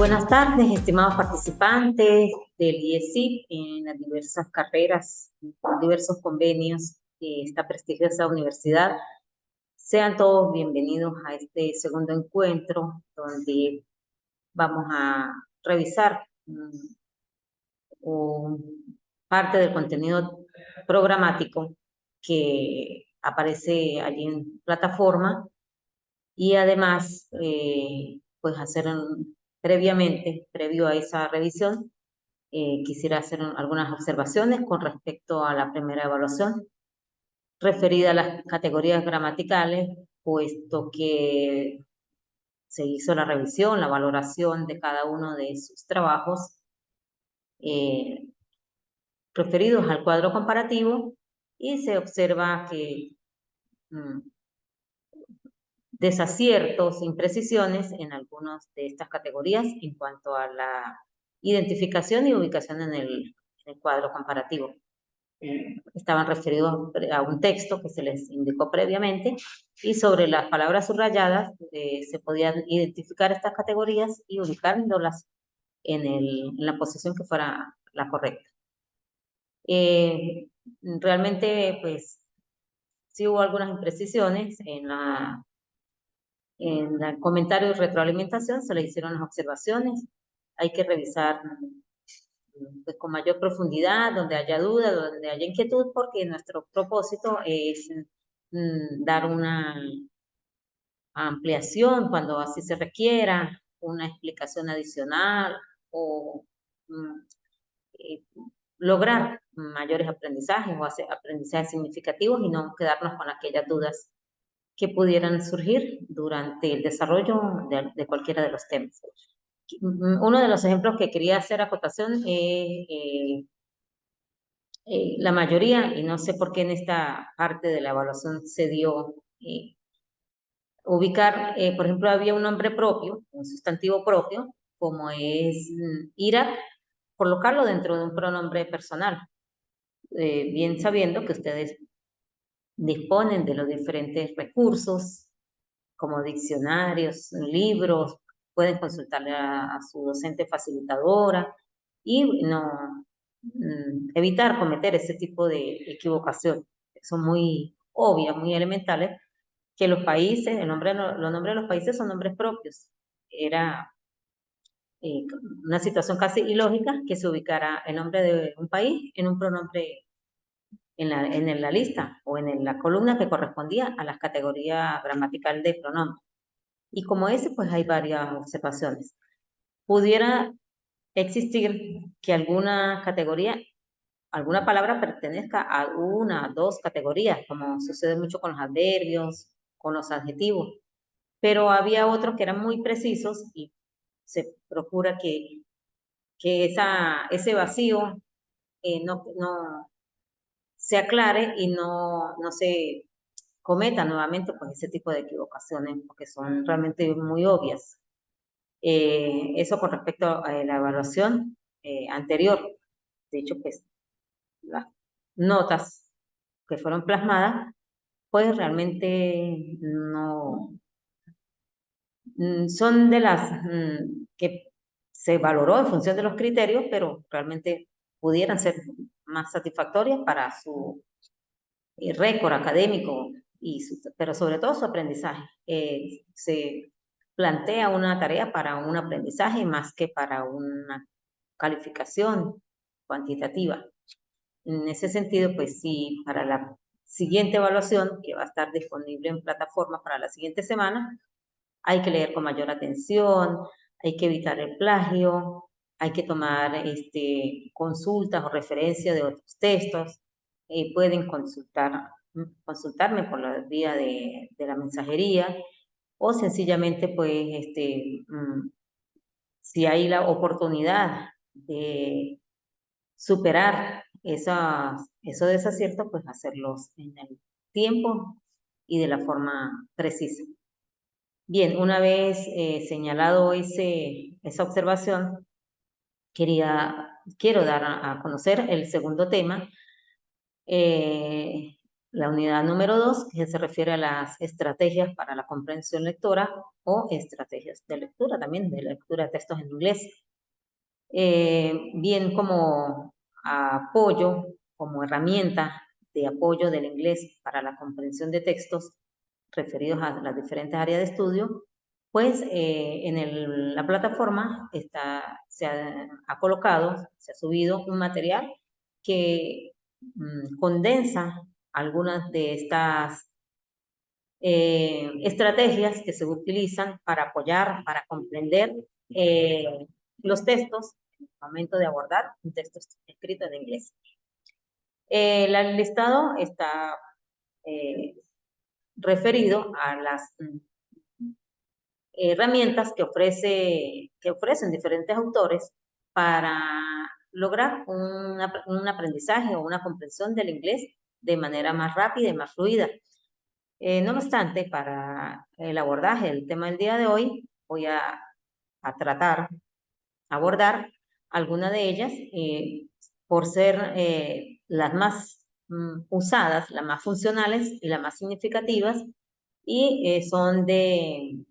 Buenas tardes, estimados participantes del IESIP en las diversas carreras, diversos convenios de esta prestigiosa universidad. Sean todos bienvenidos a este segundo encuentro donde vamos a revisar parte del contenido programático que aparece allí en plataforma y además pues hacer previo a esa revisión, quisiera hacer algunas observaciones con respecto a la primera evaluación referida a las categorías gramaticales, puesto que se hizo la revisión, la valoración de cada uno de sus trabajos eh, referidos al cuadro comparativo y se observa que desaciertos, imprecisiones en algunas de estas categorías en cuanto a la identificación y ubicación en el cuadro comparativo. Estaban referidos a un texto que se les indicó previamente y sobre las palabras subrayadas se podían identificar estas categorías y ubicándolas en la posición que fuera la correcta. Realmente, pues, sí hubo algunas imprecisiones en el comentario y retroalimentación, se le hicieron las observaciones. Hay que revisar pues, con mayor profundidad, donde haya duda, donde haya inquietud, porque nuestro propósito es dar una ampliación cuando así se requiera, una explicación adicional o eh, lograr mayores aprendizajes o aprendizajes significativos y no quedarnos con aquellas dudas que pudieran surgir durante el desarrollo de cualquiera de los temas. Uno de los ejemplos que quería hacer acotación es la mayoría, y no sé por qué en esta parte de la evaluación se dio ubicar, por ejemplo, había un nombre propio, un sustantivo propio, como es Irak, colocarlo dentro de un pronombre personal, bien sabiendo que ustedes disponen de los diferentes recursos, como diccionarios, libros, pueden consultarle a su docente facilitadora y no evitar cometer ese tipo de equivocaciones, que son muy obvias, muy elementales, que los países, los nombres de los países son nombres propios. Era una situación casi ilógica que se ubicara el nombre de un país en un pronombre en la lista o en la columna que correspondía a las categorías gramaticales de pronombre. Y como ese, pues hay varias observaciones. Pudiera existir que alguna categoría, alguna palabra pertenezca a una, dos categorías, como sucede mucho con los adverbios, con los adjetivos, pero había otros que eran muy precisos y se procura que ese vacío no se aclare y no se cometa nuevamente pues, ese tipo de equivocaciones, porque son realmente muy obvias. Eso con respecto a la evaluación anterior. De hecho, pues las notas que fueron plasmadas, pues realmente no son de las que se valoró en función de los criterios, pero realmente pudieran ser más satisfactorias para su récord académico, pero sobre todo su aprendizaje. Se plantea una tarea para un aprendizaje más que para una calificación cuantitativa. En ese sentido, pues sí, para la siguiente evaluación, que va a estar disponible en plataforma para la siguiente semana, hay que leer con mayor atención, hay que evitar el plagio, hay que tomar consultas o referencias de otros textos. Pueden consultarme por la vía de la mensajería o sencillamente, pues, si hay la oportunidad de superar esos desaciertos, pues hacerlos en el tiempo y de la forma precisa. Bien, una vez señalado esa observación, quiero dar a conocer el segundo tema, La unidad número 2, que se refiere a las estrategias para la comprensión lectora o estrategias de lectura, también de lectura de textos en inglés. Bien como apoyo, como herramienta de apoyo del inglés para la comprensión de textos referidos a las diferentes áreas de estudio, pues en la plataforma se ha colocado, se ha subido un material que condensa algunas de estas estrategias que se utilizan para apoyar, para comprender los textos en el momento de abordar un texto escrito en inglés. El listado está referido a las herramientas que ofrecen diferentes autores para lograr un aprendizaje o una comprensión del inglés de manera más rápida y más fluida. No obstante, para el abordaje del tema del día de hoy, voy a abordar algunas de ellas por ser las más usadas, las más funcionales y las más significativas, y son de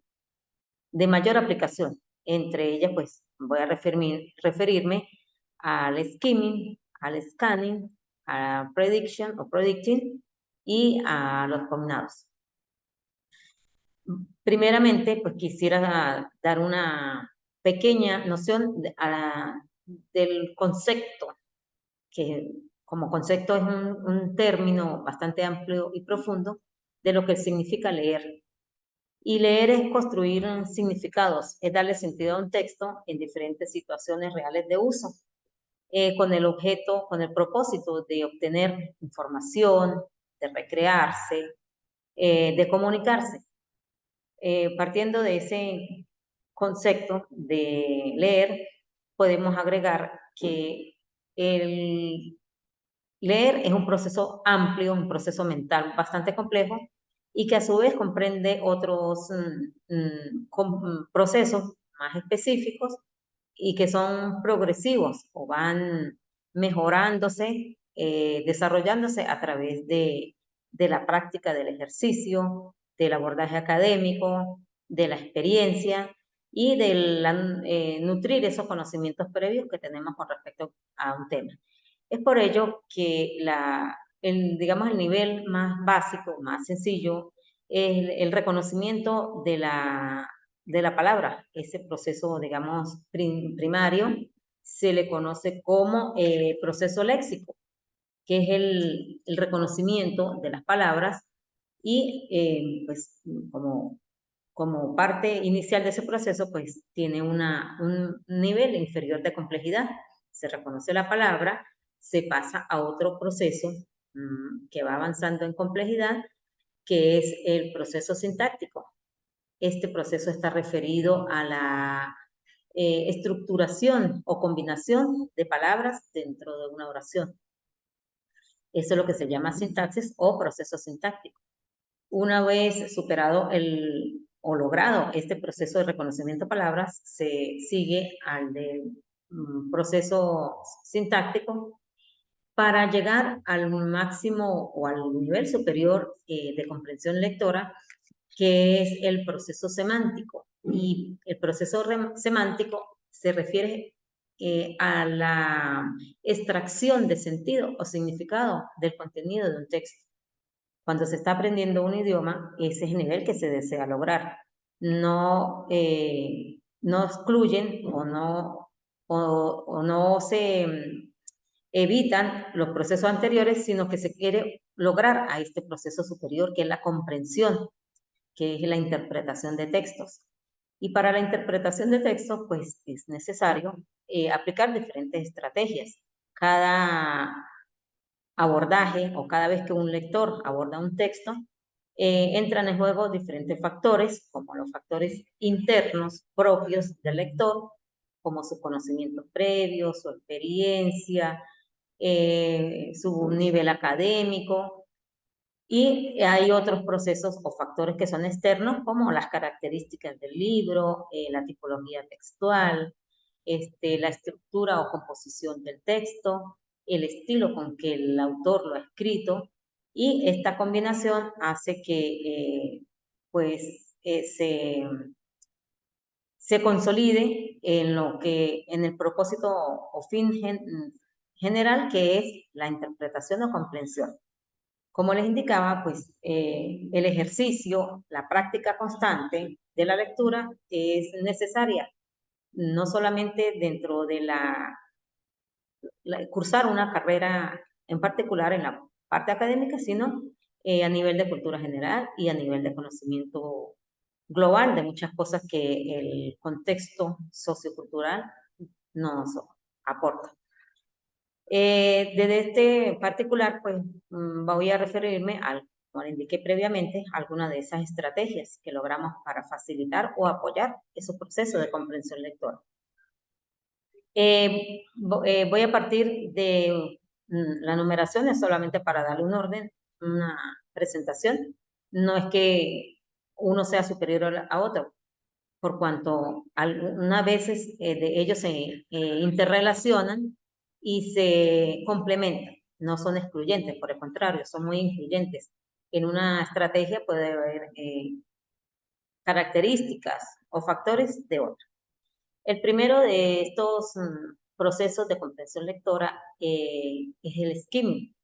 mayor aplicación. Entre ellas, pues, voy a referirme al skimming, al scanning, a prediction o predicting y a los cognados. Primeramente, pues quisiera dar una pequeña noción del concepto, que como concepto es un término bastante amplio y profundo de lo que significa leer. Y leer es construir significados, es darle sentido a un texto en diferentes situaciones reales de uso, con el objeto, con el propósito de obtener información, de recrearse, de comunicarse. Partiendo de ese concepto de leer, podemos agregar que el leer es un proceso amplio, un proceso mental bastante complejo y que a su vez comprende otros procesos más específicos y que son progresivos o van mejorándose, desarrollándose a través de la práctica del ejercicio, del abordaje académico, de la experiencia y de nutrir esos conocimientos previos que tenemos con respecto a un tema. Es por ello que digamos, el nivel más básico, más sencillo, es el reconocimiento de la palabra. Ese proceso, digamos, primario, se le conoce como proceso léxico, que es el reconocimiento de las palabras y pues como parte inicial de ese proceso, pues tiene un nivel inferior de complejidad. Se reconoce la palabra, se pasa a otro proceso que va avanzando en complejidad, que es el proceso sintáctico. Este proceso está referido a la estructuración o combinación de palabras dentro de una oración. Eso es lo que se llama sintaxis o proceso sintáctico. Una vez superado o logrado este proceso de reconocimiento de palabras, se sigue al proceso sintáctico para llegar al máximo o al nivel superior de comprensión lectora, que es el proceso semántico. Y el proceso semántico se refiere a la extracción de sentido o significado del contenido de un texto. Cuando se está aprendiendo un idioma, ese es el nivel que se desea lograr. No excluyen o no se evitan los procesos anteriores, sino que se quiere lograr a este proceso superior, que es la comprensión, que es la interpretación de textos. Y para la interpretación de textos, pues es necesario aplicar diferentes estrategias. Cada abordaje o cada vez que un lector aborda un texto, entran en juego diferentes factores, como los factores internos propios del lector, como sus conocimientos previos, su experiencia, su nivel académico, y hay otros procesos o factores que son externos, como las características del libro, la tipología textual, la estructura o composición del texto, el estilo con que el autor lo ha escrito Y esta combinación hace que se consolide en el propósito o fin general, que es la interpretación o comprensión. Como les indicaba, pues el ejercicio, la práctica constante de la lectura es necesaria, no solamente dentro de cursar una carrera en particular en la parte académica, sino a nivel de cultura general y a nivel de conocimiento global de muchas cosas que el contexto sociocultural nos aporta. Desde este particular, pues voy a referirme, como le indiqué previamente, a algunas de esas estrategias que logramos para facilitar o apoyar esos procesos de comprensión lectora. Voy a partir de la numeración, es solamente para darle un orden, una presentación. No es que uno sea superior a otro, por cuanto algunas veces de ellos se interrelacionan y se complementan, no son excluyentes, por el contrario, son muy incluyentes. En una estrategia puede haber características o factores de otra. El primero de estos procesos de comprensión lectora es el skimming.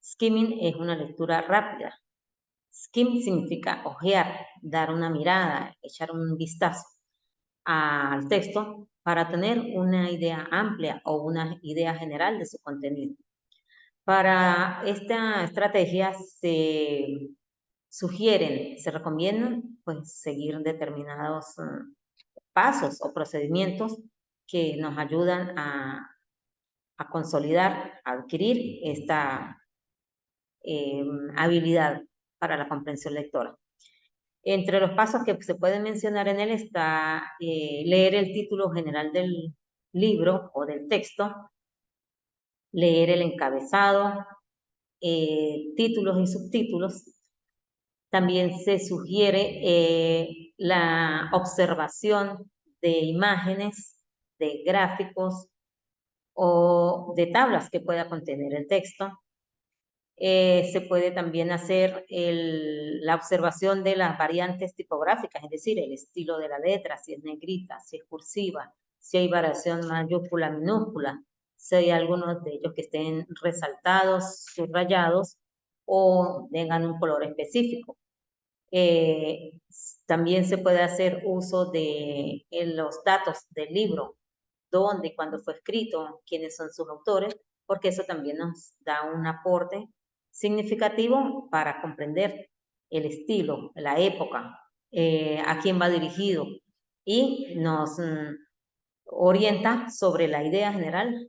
Skimming es una lectura rápida. Skim significa ojear, dar una mirada, echar un vistazo al texto para tener una idea amplia o una idea general de su contenido. Para esta estrategia se sugieren, se recomiendan pues seguir determinados pasos o procedimientos que nos ayudan a consolidar, a adquirir esta habilidad para la comprensión lectora. Entre los pasos que se pueden mencionar en él está leer el título general del libro o del texto, leer el encabezado, títulos y subtítulos. También se sugiere la observación de imágenes, de gráficos o de tablas que pueda contener el texto. Se puede también hacer la observación de las variantes tipográficas, es decir, el estilo de la letra, si es negrita, si es cursiva, si hay variación mayúscula, minúscula, si hay algunos de ellos que estén resaltados, subrayados o tengan un color específico. También se puede hacer uso de los datos del libro, dónde y cuándo fue escrito, quiénes son sus autores, porque eso también nos da un aporte significativo para comprender el estilo, la época, a quién va dirigido y nos orienta sobre la idea general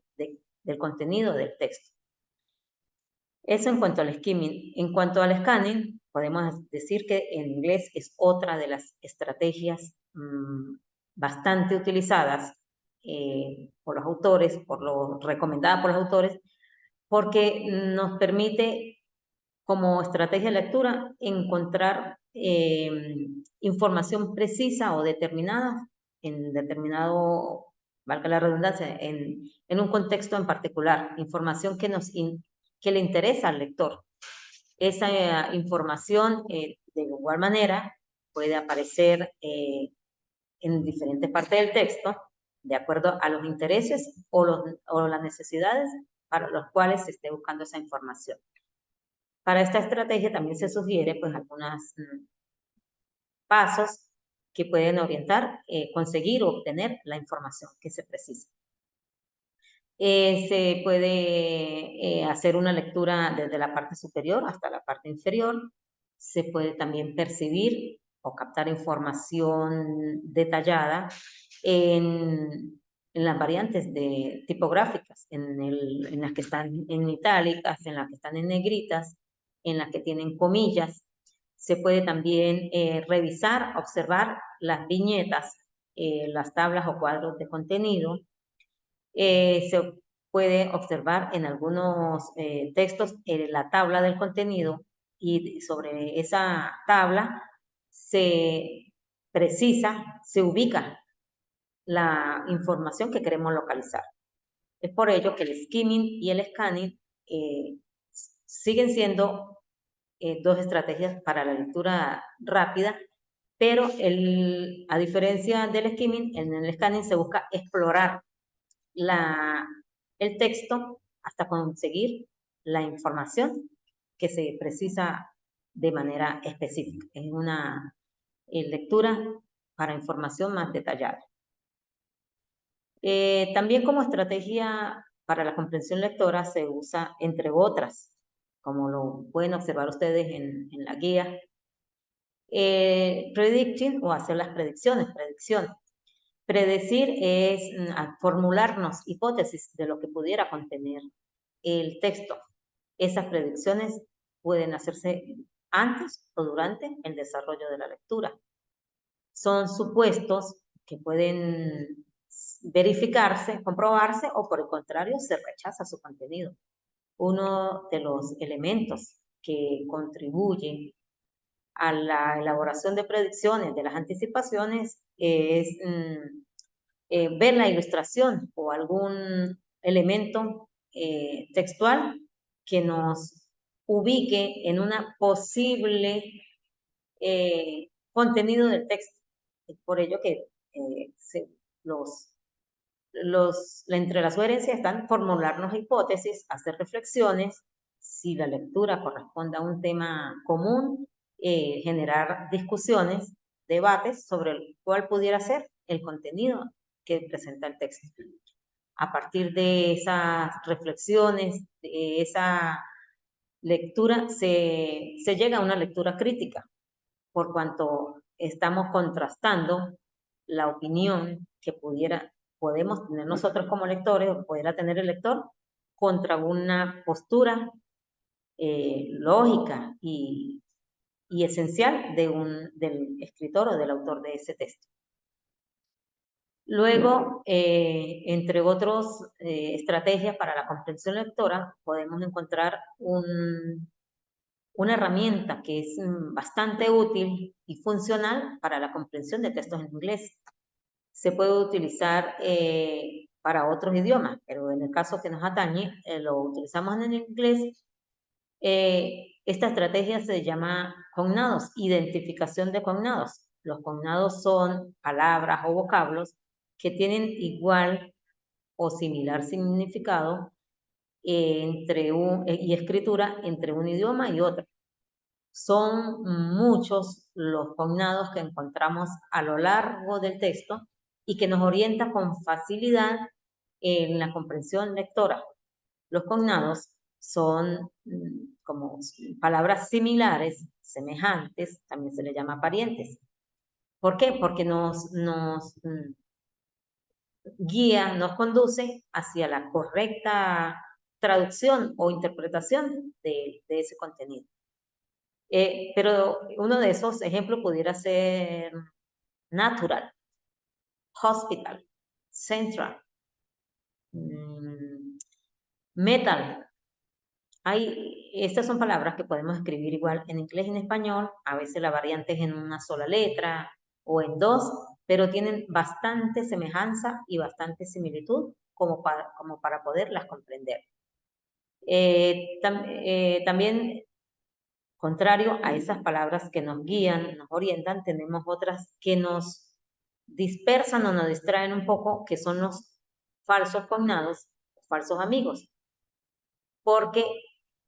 del contenido del texto. Eso en cuanto al skimming. En cuanto al scanning, podemos decir que en inglés es otra de las estrategias bastante utilizadas por los autores, recomendada por los autores, porque nos permite, como estrategia de lectura, encontrar información precisa o determinada en determinado, valga la redundancia, en un contexto en particular, información que le interesa al lector. Esa información, de igual manera, puede aparecer en diferentes partes del texto, de acuerdo a los intereses o las necesidades para los cuales se esté buscando esa información. Para esta estrategia también se sugiere pues algunos pasos que pueden orientar, conseguir o obtener la información que se precisa. Se puede hacer una lectura desde la parte superior hasta la parte inferior. Se puede también percibir o captar información detallada en las variantes tipográficas, en las que están en itálicas, en las que están en negritas, en las que tienen comillas. Se puede también revisar, observar las viñetas, las tablas o cuadros de contenido. Se puede observar en algunos textos la tabla del contenido y sobre esa tabla se precisa, se ubica la información que queremos localizar. Es por ello que el skimming y el scanning siguen siendo dos estrategias para la lectura rápida, pero a diferencia del skimming, en el scanning se busca explorar el texto hasta conseguir la información que se precisa de manera específica. Es una lectura para información más detallada. También como estrategia para la comprensión lectora se usa, entre otras, como lo pueden observar ustedes en la guía, predicting o hacer las predicción. Predecir es formularnos hipótesis de lo que pudiera contener el texto. Esas predicciones pueden hacerse antes o durante el desarrollo de la lectura. Son supuestos que pueden verificarse, comprobarse o por el contrario se rechaza su contenido. Uno de los elementos que contribuyen a la elaboración de predicciones, de las anticipaciones, es ver la ilustración o algún elemento textual que nos ubique en una posible contenido del texto. Es por ello que entre las sugerencias están formularnos hipótesis, hacer reflexiones, si la lectura corresponde a un tema común, generar discusiones, debates sobre el cuál pudiera ser el contenido que presenta el texto. A partir de esas reflexiones, de esa lectura, se llega a una lectura crítica, por cuanto estamos contrastando la opinión que podemos tener nosotros como lectores o pudiera tener el lector contra una postura lógica y esencial del escritor o del autor de ese texto. Luego, entre otras estrategias para la comprensión lectora, podemos encontrar una herramienta que es bastante útil y funcional para la comprensión de textos en inglés. Se puede utilizar para otros idiomas, pero en el caso que nos atañe, lo utilizamos en el inglés. Esta estrategia se llama cognados, identificación de cognados. Los cognados son palabras o vocablos que tienen igual o similar significado y escritura entre un idioma y otro. Son muchos los cognados que encontramos a lo largo del texto y que nos orienta con facilidad en la comprensión lectora. Los cognados son como palabras similares, semejantes, también se le llama parientes. ¿Por qué? Porque nos guía, nos conduce hacia la correcta traducción o interpretación de ese contenido. Pero uno de esos ejemplos pudiera ser natural, hospital, central, metal. Estas son palabras que podemos escribir igual en inglés y en español. A veces la variante es en una sola letra o en dos, pero tienen bastante semejanza y bastante similitud como para poderlas comprender. También, contrario a esas palabras que nos guían, nos orientan, tenemos otras que nos dispersan o nos distraen un poco, que son los falsos cognados, falsos amigos. Porque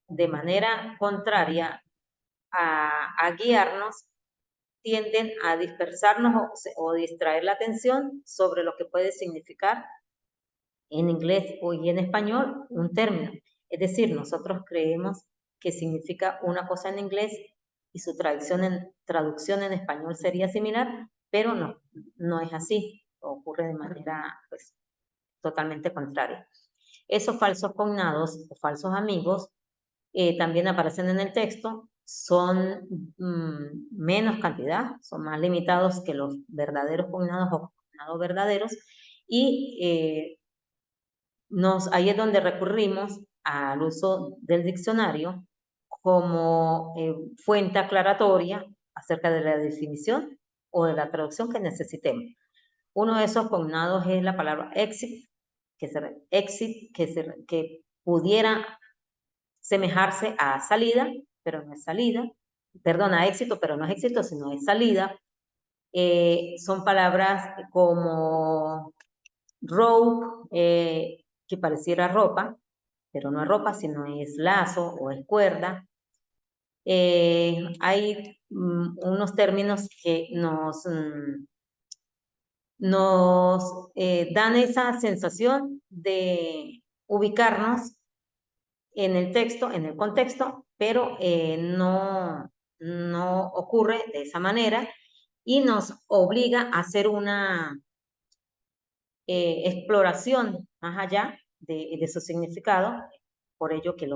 de manera contraria a guiarnos, tienden a dispersarnos o distraer la atención sobre lo que puede significar en inglés y en español un término. Es decir, nosotros creemos que significa una cosa en inglés y su traducción en español sería similar, pero no es así. Ocurre de manera pues, totalmente contraria. Esos falsos cognados o falsos amigos también aparecen en el texto, son menos cantidad, son más limitados que los verdaderos cognados o cognados verdaderos, y ahí es donde recurrimos al uso del diccionario como fuente aclaratoria acerca de la definición o de la traducción que necesitemos. Uno de esos cognados es la palabra exit, que pudiera semejarse a salida pero no es salida. Perdona, éxito, pero no es éxito, sino es salida. Son palabras como rope, que pareciera ropa, pero no es ropa, sino es lazo o es cuerda. Hay unos términos que nos dan esa sensación de ubicarnos en el texto, en el contexto, pero no ocurre de esa manera y nos obliga a hacer una exploración más allá de su significado. Por ello que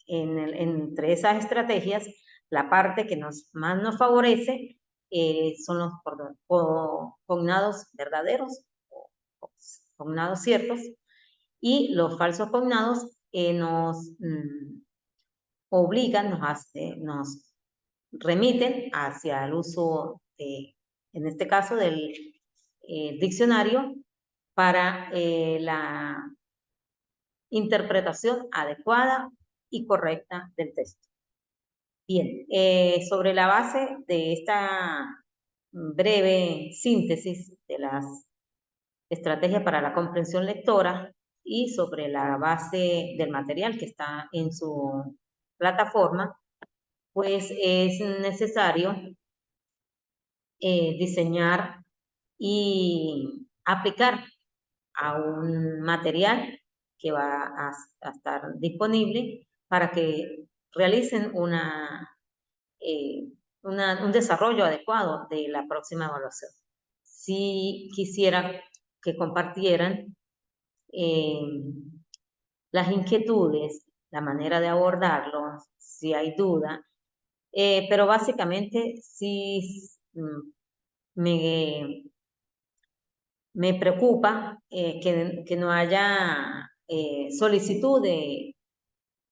entre esas estrategias, la parte que más nos favorece son los cognados verdaderos, o cognados ciertos, y los falsos cognados nos obligan, nos remiten hacia el uso, en este caso, del diccionario para la interpretación adecuada y correcta del texto. Bien, sobre la base de esta breve síntesis de las estrategias para la comprensión lectora y sobre la base del material que está en su plataforma, pues es necesario diseñar y aplicar a un material que va a estar disponible para que realicen un desarrollo adecuado de la próxima evaluación. Si quisiera que compartieran las inquietudes, la manera de abordarlo, si hay duda, pero básicamente sí me preocupa que no haya solicitud de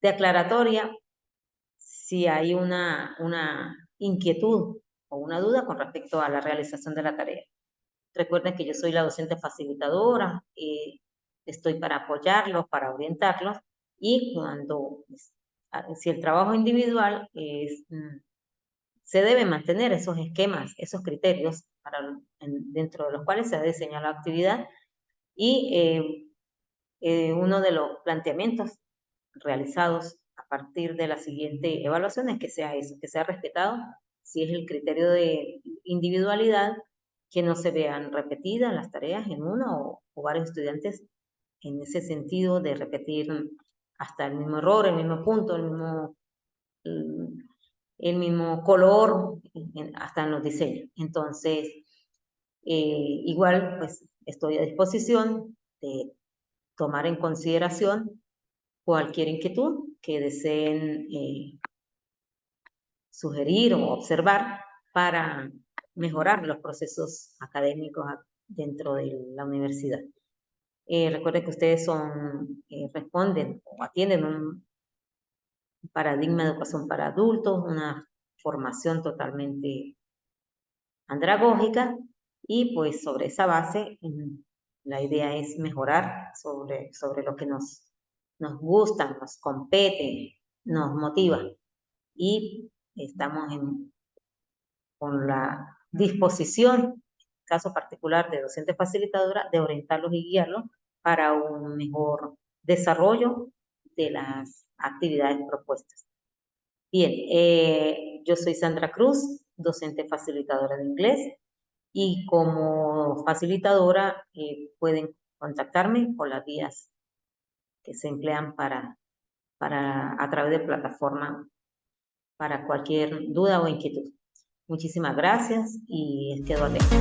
aclaratoria si hay una inquietud o una duda con respecto a la realización de la tarea. Recuerden que yo soy la docente facilitadora, estoy para apoyarlos, para orientarlos, y si el trabajo individual se deben mantener esos esquemas, esos criterios dentro de los cuales se ha diseñado la actividad, y uno de los planteamientos realizados a partir de la siguiente evaluación es que sea eso, que sea respetado, si es el criterio de individualidad, que no se vean repetidas las tareas en uno o varios estudiantes en ese sentido de repetir hasta el mismo error, el mismo punto, el mismo color, hasta en los diseños. Entonces, igual, pues estoy a disposición de tomar en consideración cualquier inquietud que deseen sugerir o observar para mejorar los procesos académicos dentro de la universidad. Recuerden que ustedes responden o atienden un paradigma de educación para adultos, una formación totalmente andragógica, y pues sobre esa base la idea es mejorar sobre lo que nos gusta, nos compete, nos motiva, y estamos con la disposición, caso particular de docente facilitadora, de orientarlos y guiarlos para un mejor desarrollo de las actividades propuestas. Bien, yo soy Sandra Cruz, docente facilitadora de inglés, y como facilitadora pueden contactarme por las vías que se emplean a través de plataforma para cualquier duda o inquietud. Muchísimas gracias y quedo atenta.